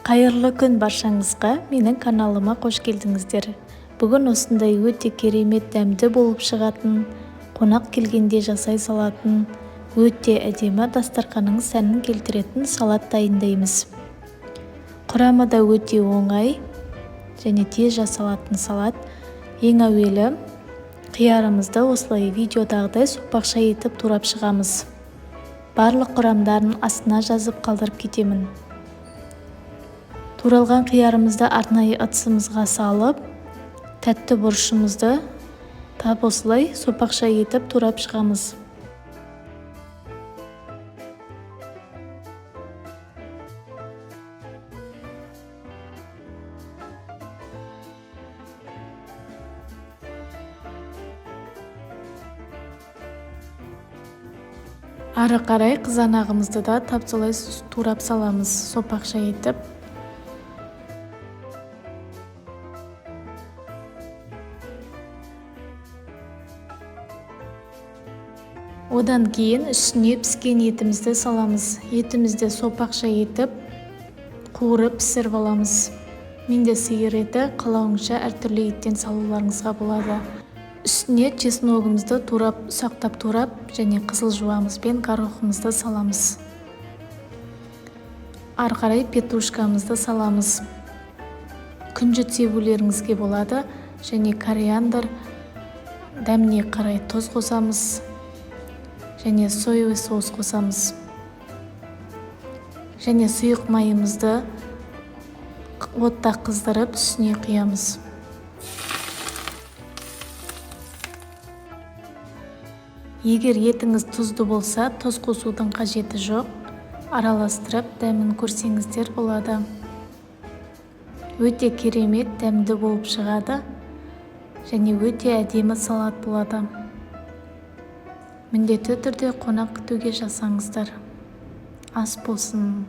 Қайырлы күн баршаңызға, менің каналыма қош келдіңіздер. Бүгін осындай өте керемет дәмді болып шығатын, қонақ келгенде жасай салатын, өте әдемі дастарханның сәнін келтіретін салат дайындаймыз. Құрамы да өте оңай және тез жасалатын салат. Ең әуелі қиярымызды осылай видеодағыдай соқпақша етіп турап шығамыз. Барлық құрамдарын астына жазып қалдырып кетемін. Туралған қиярымызды арнайы ыдысымызға салып, тәтті бұрышымызды тап осылай сопақша етіп турап шығамыз. Ары қарай қызанағымызды да тап солай турап саламыз, сопақша етіп. Одан кейін үстіне піскен етімізді саламыз. Етімізді сопақша етіп, қуырып пісіріп аламыз. Менде сиыр еті, қалауыңызша әртүрлі еттен салуларыңызға болады. Үстіне чесногымызды ұсақтап турап және қызыл жуамызбен горохымызды саламыз. Ары қарай петрушкамызды саламыз. Күнжіт себулеріңізге болады және кориандр, дәміне қарай тұз қосамыз. Және соевый соус қосамыз. Және сұйық майымызды отта қыздырып үстіне құямыз. Егер етіңіз тұзды болса, тұз қосудың қажеті жоқ. Араластырып дәмін көрсеңіздер болады. Өте керемет дәмді болып шығады және өте әдемі салат болады. Міндетті түрде қонақ күтуге жасаңыздар. Ас болсын.